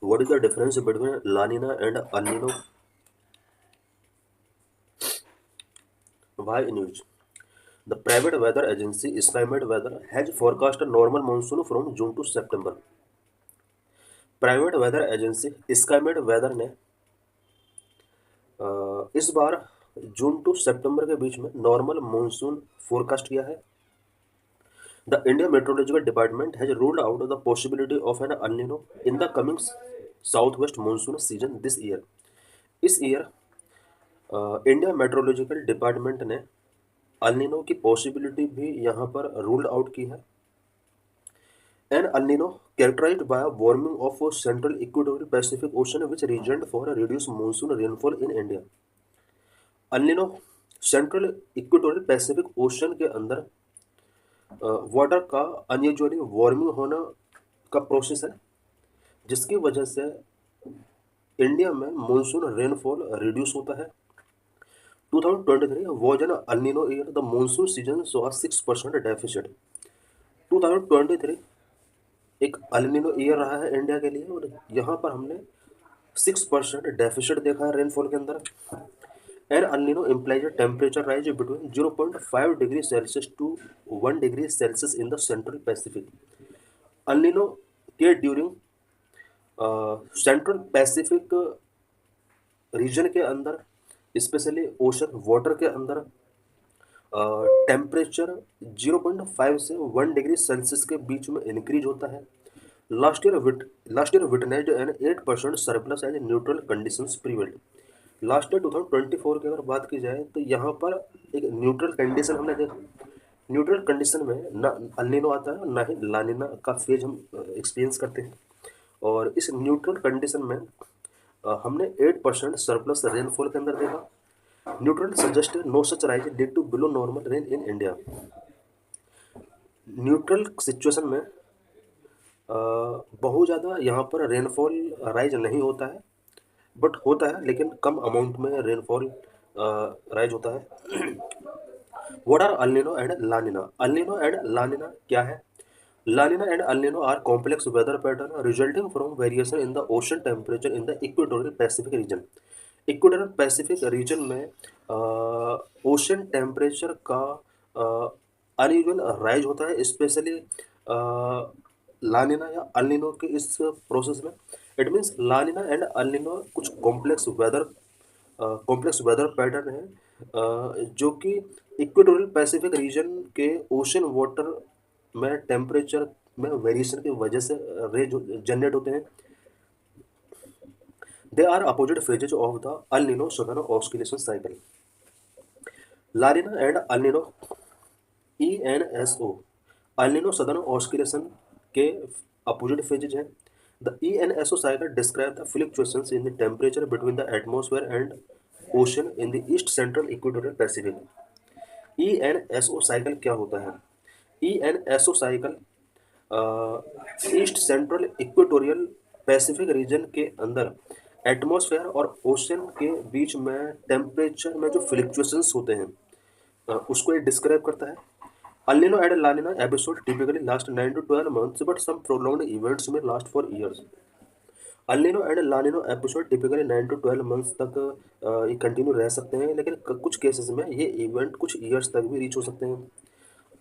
What is the difference between La Nina and El Nino? Why news? The private weather agency Skymet Weather has forecast a normal monsoon from June to September. Private weather agency Skymet weather ने इस बार जून to सितंबर के बीच में normal monsoon forecast किया है. The India meteorological department has ruled out the possibility of an L Nino in the coming south west monsoon season this year. इस year India meteorological department ने El Nino की possibility भी यहाँ पर ruled out की है. An El Nino characterized by a warming of central equatorial Pacific Ocean which region for a reduced monsoon rainfall in India. El Nino central equatorial Pacific ocean के अंदर water का unusually warming होना का process है जिसकी वजह से India में मॉनसून रेनफॉल रिड्यूस होता है. 2023 was an El Nino year. The monsoon season saw a 6% deficit. 2023 एक एल निनो ईयर रहा है इंडिया के लिए और यहाँ पर हमने 6% डेफिसिट देखा है रेनफॉल के अंदर. An L nino implies temperature rise between 0.5 degree celsius to 1 degree celsius in the central pacific. El nino के ड्यूरिंग सेंट्रल पैसिफिक रीजन के अंदर स्पेशली ओशन वाटर के अंदर टेम्परेचर 0.5 से 1 डिग्री सेल्सियस के बीच में इंक्रीज होता है. Last year witnessed an 8% surplus as neutral conditions prevailed. Last year 2024 की अगर बात की जाए तो यहाँ पर एक न्यूट्रल कंडीशन हमने देखा. न्यूट्रल कंडीशन में ना एल निनो आता है ना ही ला निना का फेज हम एक्सपीरियंस करते हैं. और इस न्यूट्रल कंडीशन में हमने 8% सरप्लस रेनफॉल के अंदर देखा. Neutral suggest no such rise lead to below normal rain in India. Neutral situation में बहुत ज़्यादा यहाँ पर रेनफॉल राइज नहीं होता है बट होता है लेकिन कम अमाउंट में रेनफॉल राइज होता है. What are El Nino and La Nina? El Nino and La Nina क्या है? La Nina and El Nino are complex weather patterns resulting from variation in the ocean temperature in the equatorial Pacific region. Equatorial Pacific reason में ocean temperature का uneven rise होता है specially लानिना या अल निनो के इस प्रोसेस में. It means La Nina and El Nino कुछ कॉम्प्लेक्स वेदर पैटर्न है जो कि इक्वेटोरियल पैसिफिक रीजन के ओशन वाटर में टेम्परेचर में वेरिएशन की वजह से रे जो जनरेट होते हैं. They are opposite phases of the El Nino southern Oscillation cycle. La Nina and El Nino ENSO El Nino southern Oscillation के अपोजिट फेजेज हैं. The ENSO cycle describe the fluctuations in the temperature between the atmosphere and ocean in the east central equatorial Pacific. ENSO cycle क्या होता है? ENSO cycle east central equatorial Pacific region के अंदर atmosphere और ocean के बीच में temperature में जो फ्लक्चुएशंस होते हैं उसको ये डिस्क्राइब करता है. El Nino and La Nina episode typically last 9 to 12 months, but some prolonged events may last for years. El Nino and La Nino episode typically 9 to 12 months तक ये कंटिन्यू रह सकते हैं लेकिन कुछ केसेस में ये इवेंट कुछ ईयर्स तक भी रीच हो सकते हैं.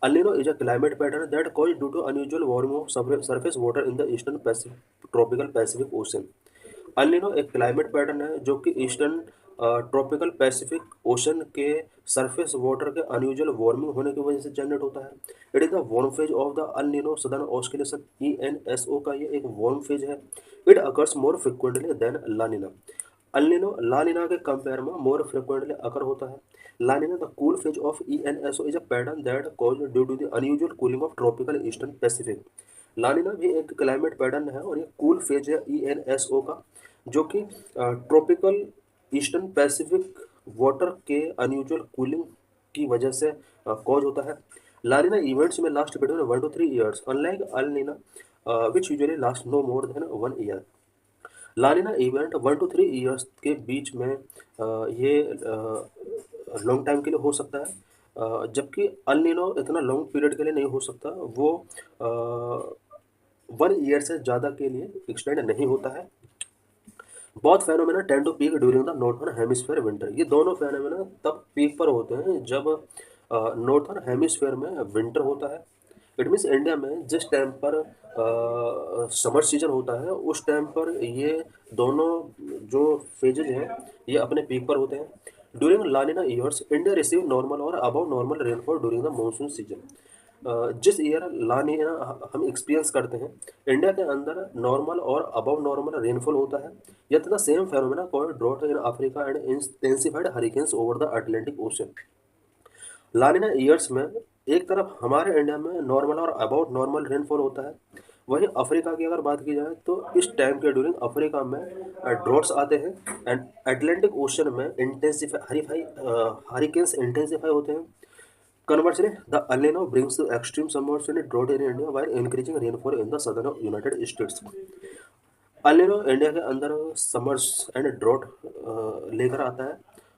El Nino is a climate pattern that caused due to unusual warming of surface water in the eastern tropical Pacific Ocean. El Nino एक क्लाइमेट पैटर्न है जो कि ईस्टर्न ट्रॉपिकल पैसिफिक ओशन के सरफेस वाटर के unusual warming होने की वजह से जनरेट होता है. It is the warm phase of the El Nino southern oscillation. ENSO का ये एक वार्म फेज है. It occurs more frequently than La Nina. El Nino La निना के कंपेयर में मोर फ्रिक्वेंटली अकर होता है. La Nina the cool phase of ENSO is a pattern that caused due to the unusual cooling of tropical eastern Pacific. La Nina भी एक climate pattern है और ये cool phase है ENSO का जो कि ट्रॉपिकल ईस्टर्न पैसिफिक वाटर के अनयूजुअल कूलिंग की वजह से कॉज होता है. ला निना इवेंट्स में last between 1 to 3 years unlike El Nina which usually last no more than 1 year. La Nina event 1 to 3 years के बीच में ये लॉन्ग टाइम के लिए हो सकता है जबकि एल निनो इतना लॉन्ग पीरियड के लिए नहीं हो सकता. वो 1 ईयर से ज़्यादा के लिए एक्सटेंड नहीं होता है. Both phenomena tend to peak during the northern hemisphere winter. ये दोनों फेनोमेना तब पीक पर होते हैं जब नॉर्थर्न हेमिस्फीयर में विंटर होता है। इट मीन्स इंडिया में जिस टाइम पर समर सीजन होता है उस टाइम पर ये दोनों जो फेजेज हैं ये अपने पीक पर होते हैं। During La Nina years India receive normal और above normal rainfall during the monsoon season. जिस ईयर लानिना हम एक्सपीरियंस करते हैं इंडिया के अंदर नॉर्मल और अबव नॉर्मल रेनफॉल होता है। Yet the same phenomena called drought in Africa and intensified hurricanes over the Atlantic ocean. La Nina years में एक तरफ हमारे इंडिया में नॉर्मल और अबाउट नॉर्मल रेनफॉल होता है, वहीं अफ्रीका की अगर बात की जाए तो इस टाइम के ड्यूरिंग अफ्रीका में ड्रॉट्स आते हैं एंड अटलांटिक ओशन में हरिकेन्स इंटेंसिफाई होते हैं। Conversely, the El Nino brings extreme summers and drought in India while increasing rainfall in the southern United States. El Nino India के अंदर summers and drought लेकर आता है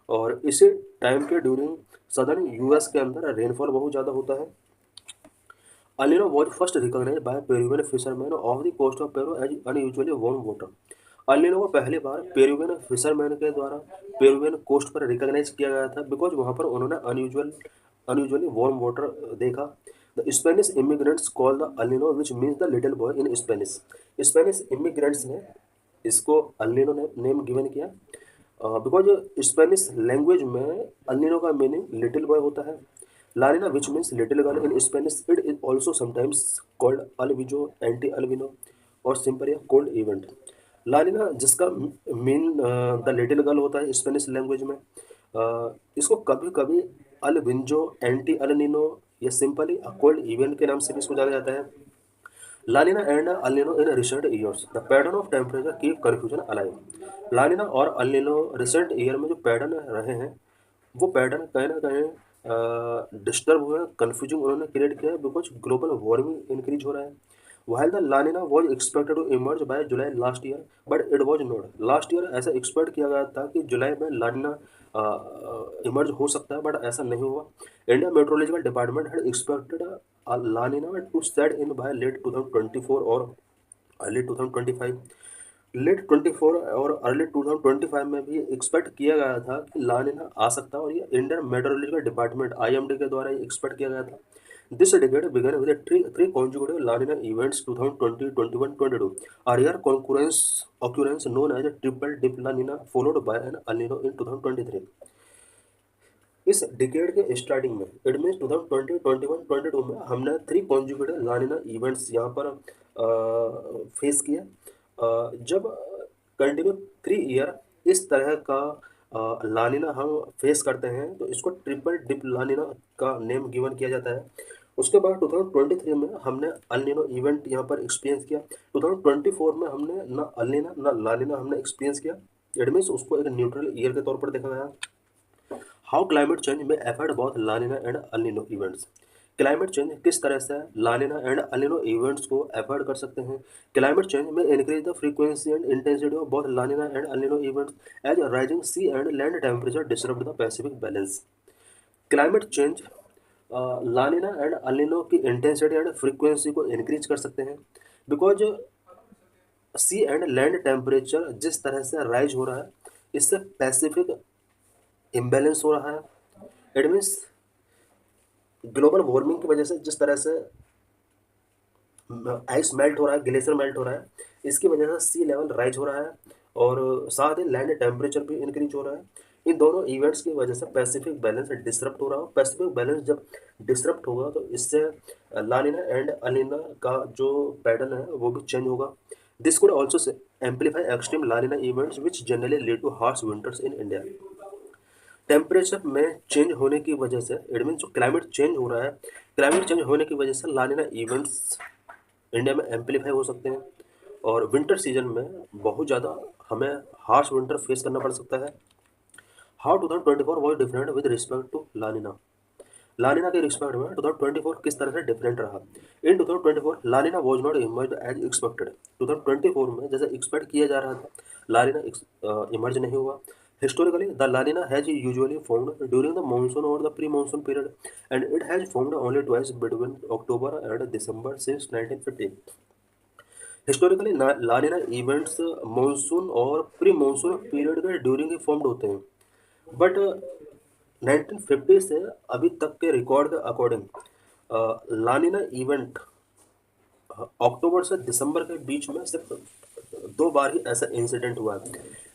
और इसी टाइम के ड्यूरिंग सदर्न यूएस के अंदर रेनफॉल बहुत ज़्यादा होता है। El Nino was first recognized by Peruvian fishermen off the coast of Peru as unusually warm water. El Nino को पहली बार पेरुवियन फिशरमैन के द्वारा पेरुवियन कोस्ट पर रिकॉग्नाइज किया गया था बिकॉज वहाँ पर उन्होंने अनयूजुअली वार्म वाटर देखा। The Spanish immigrants call the El Nino which means the little boy in Spanish. Spanish immigrants ने इसको El Nino ने नेम गिवन किया बिकॉज स्पेनिश लैंग्वेज में El Nino का मीनिंग लिटिल बॉय होता है। La Nina which means little girl in Spanish it is also sometimes called El Viejo anti El Nino और simple या कोल्ड इवेंट। लानिना जिसका मीन द लिटिल गर्ल होता है स्पेनिश लैंग्वेज में, इसको कभी कभी अल्विंजो एंटी अल्निनो या सिंपली कोल्ड इवेंट के नाम से भी इसको जाना जाता है। लानिना and अल्निनो in recent years the pattern of temperature keep confusion alive. लानिना और अल्निनो रिसेंट ईयर में जो पैटर्न रहे हैं वो पैटर्न कहीं ना कहीं डिस्टर्ब हुए हैं, कन्फ्यूजिंग उन्होंने क्रिएट किया है बिकॉज ग्लोबल वार्मिंग इंक्रीज हो रहा है। While the La Nina was expected to emerge by July last year, but it was not. Last year ऐसा एक्सपेक्ट किया गया था कि जुलाई में लानिना इमर्ज हो सकता है बट ऐसा नहीं हुआ। India meteorological department had expected La Nina to set in by late 2024 और अर्ली 2025। लेट 24 और अर्ली 2025 में भी एक्सपेक्ट किया गया था कि लानिना आ सकता है और ये इंडियन मेट्रोलॉजिकल डिपार्टमेंट आईएमडी के द्वारा ये एक्सपेक्ट किया गया था। This decade began with three consecutive La Nina events 2020, 21, 22. A rare occurrence known as a triple dip La Nina followed by an El Nino in 2023. इस डिकेड के starting में it mean 2020, 21, 22 में हमने three conjugative La Nina events यहाँ पर face किए। जब continue 3 year इस तरह का लानिना हम फेस करते हैं तो इसको ट्रिपल डिप लानिना का नेम गिवन किया जाता है। उसके बाद 2023 में हमने अल नीनो इवेंट यहाँ पर एक्सपीरियंस किया। 2024 में हमने ना अल नीना ना ला नीना हमने एक्सपीरियंस किया। इट मीन्स उसको एक न्यूट्रल ईयर के तौर पर देखा गया। हाउ क्लाइमेट चेंज में एफर्ट बहुत La Nina and El Nino events. Climate change किस तरह से La Nina and El Nino events को अवॉइड कर सकते हैं। क्लाइमेट चेंज में increase the frequency and intensity of both La Nina and El Nino events as rising sea and land temperature disturb the Pacific balance. Climate change La Nina and El Nino की intensity and frequency को increase कर सकते हैं because sea and land temperature जिस तरह से rise हो रहा है इससे पैसिफिक इम्बैलेंस हो रहा है। इट मीन्स ग्लोबल वार्मिंग की वजह से जिस तरह से आइस मेल्ट हो रहा है, ग्लेशियर मेल्ट हो रहा है, इसकी वजह से सी लेवल राइज हो रहा है और साथ ही लैंड टेम्परेचर भी इंक्रीज हो रहा है। इन दोनों इवेंट्स की वजह से पैसिफिक बैलेंस डिस्टर्ब हो रहा है। पैसिफिक बैलेंस जब डिस्टर्ब होगा तो इससे लानिना एंड अलिना का जो पैटर्न है वो भी चेंज होगा। This could also amplify extreme लानिना events which generally lead too harsh winters in India. Temperature में चेंज होने की वजह से इट मीन जो क्लाइमेट चेंज हो रहा है, क्लाइमेट चेंज होने की वजह से लानिना इवेंट्स इंडिया में एम्पलीफाई हो सकते हैं और विंटर सीजन में बहुत ज़्यादा हमें हार्श विंटर फेस करना पड़ सकता है। How 2024 was different with respect to La Nina. La Nina के रिस्पेक्ट में 2024 किस तरह से डिफरेंट रहा। In 2024 La Nina was not emerge as expected. 2024 में जैसे एक्सपेक्ट किया जा रहा था लानिना इमर्ज नहीं हुआ। Historically, the La Nina has usually formed during the monsoon or the pre-monsoon period, and it has formed only twice between October and December since 1950. Historically लानिना events monsoon और pre monsoon period के during ही formed होते हैं, but 1950 से अभी तक के record के according लानिना event अक्टूबर से दिसंबर के बीच में सिर्फ 2 बार ही ऐसा इंसिडेंट हुआ है।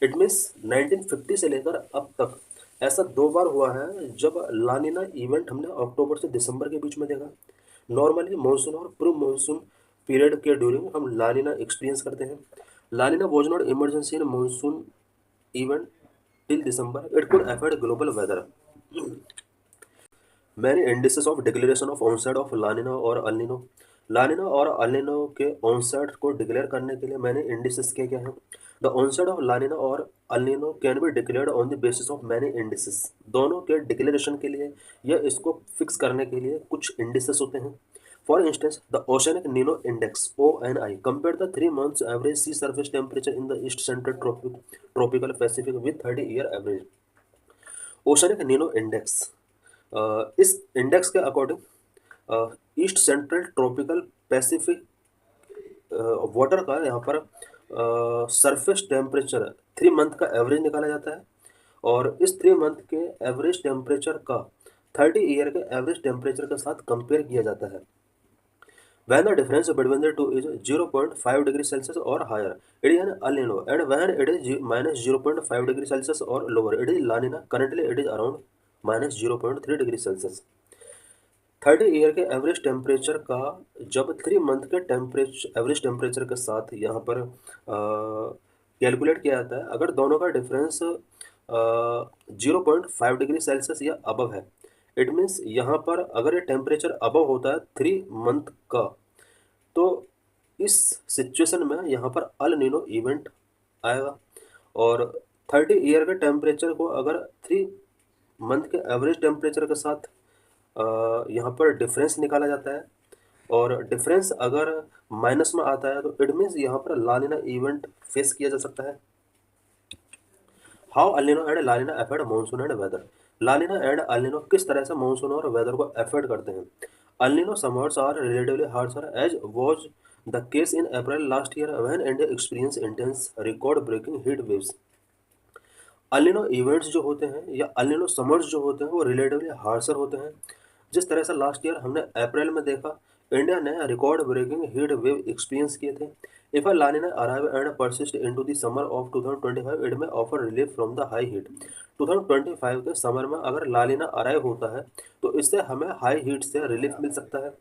इट मीन्स 1950 से लेकर अब तक ऐसा 2 बार हुआ है जब लानिना इवेंट हमने अक्टूबर से दिसंबर के बीच में देखा। नॉर्मली मानसून और प्री मानसून पीरियड के ड्यूरिंग हम लानिना एक्सपीरियंस करते हैं। La Nina was not emergency in monsoon event till December, it could affect global weather. Many indices of declaration of onset of La Nina और अल्निनो। लानिना और अल्निनो के onset को declare करने के लिए मैंने इंडिसेस के क्या है। द ऑनसेट ऑफ लानिना और अल्निनो can be declared on the basis of many indices. दोनों के डिक्लेरेशन के लिए या इसको फिक्स करने के लिए कुछ इंडिसेस होते हैं। For instance the oceanic Nino index ONI compare the 3 months average C surface temperature in the east central tropical Pacific with 30 year average. Oceanic Nino index, इस इंडेक्स के according east central tropical Pacific water का यहाँ पर surface temperature 3 month का average निकाला जाता है, और इस 3 मंथ के एवरेज टेम्परेचर का 30 ईयर के एवरेज टेम्परेचर के साथ कंपेयर किया जाता है। When the difference between the two is 0.5 degrees Celsius or higher, it is an El Nino, and when it is minus 0.5 degrees Celsius or lower, it is La Nina. Currently, it is around minus 0.3 degrees Celsius. 30 year के average temperature का जब 3 month के temperature average temperature के साथ यहाँ पर calculate किया जाता है, अगर दोनों का डिफरेंस 0.5 डिग्री सेल्सियस या अबव है, इट मीन्स यहाँ पर अगर ये टेम्परेचर अबव होता है 3 मंथ का, तो इस सिचुएशन में यहाँ पर अल नीनो इवेंट आएगा। और 30 ईयर के टेम्परेचर को अगर 3 मंथ के एवरेज टेम्परेचर के साथ यहाँ पर डिफरेंस निकाला जाता है, और डिफरेंस अगर माइनस में आता है, तो इट मीन्स यहाँ पर लानिना इवेंट फेस किया जा सकता है। How El Nino and La Nina affect monsoon and weather. La Nina and El Nino किस तरह से मानसून और वेदर को अफेक्ट करते हैं। El Nino summers are relatively harsher as was the case in April last year when India experience intense record breaking heat waves. El Nino events जो होते हैं या अलिनो समर्स जो होते हैं वो रिलेटिवली हार्शर होते हैं। जिस तरह से लास्ट ईयर हमने अप्रैल में देखा, इंडिया ने record breaking heat wave experience किए थे। If a La Nina arrive and persist into the summer of 2025, it may offer relief from the high heat. 2025 के समर में अगर लानिना अराइव होता है तो इससे हमें हाई हीट से रिलीफ मिल सकता है।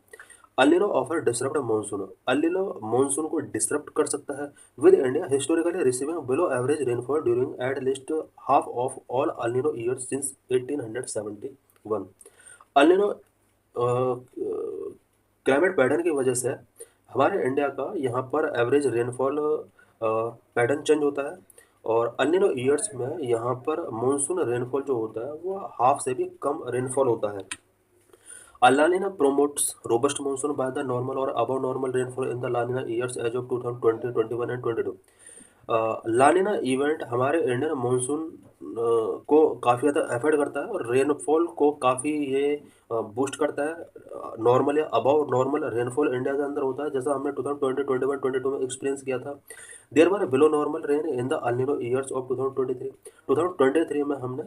El Niño offer disrupt monsoon. El Niño monsoon को डिसरप्ट कर सकता है, with India historically receiving below average rainfall during at least half of all El Niño years since 1871। El Niño climate pattern की वजह से हमारे इंडिया का यहाँ पर एवरेज रेनफॉल पैटर्न चेंज होता है, और अलिनो ईयर्स में यहाँ पर मानसून रेनफॉल जो होता है वो हाफ से भी कम रेनफॉल होता है। La Nina promotes robust monsoon by the normal or above normal rainfall in the La Nina years as of 2020, 21 and 22। लानिना event हमारे इंडियन मानसून को काफ़ी ज़्यादा अफेक्ट करता है, और रेनफॉल को काफ़ी ये बूस्ट करता है। नॉर्मल या अबव नॉर्मल रेनफॉल इंडिया के अंदर होता है, जैसा हमने 2020, 21, 22 में एक्सपीरियंस किया था। There were below normal rain in the El Nino years of 2023। 2023 में हमने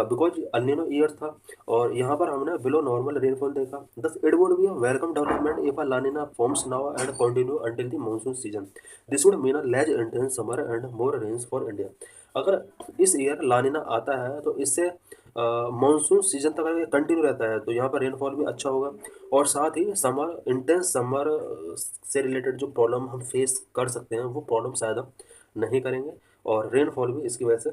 बिकॉज अल नीनो ईयर था और यहाँ पर हमने बिलो नॉर्मल रेनफॉल देखा। Thus it would be a welcome development if a La Nina forms now and continue until the monsoon season. This would mean a less intense summer and more rains for India. अगर इस year लानिना आता है तो इससे monsoon season तक अगर ये continue रहता है तो यहाँ पर रेनफॉल भी अच्छा होगा, और साथ ही समर इंटेंस समर से रिलेटेड जो प्रॉब्लम हम फेस कर सकते हैं वो प्रॉब्लम शायद हम नहीं करेंगे, और रेनफॉल भी इसकी वजह से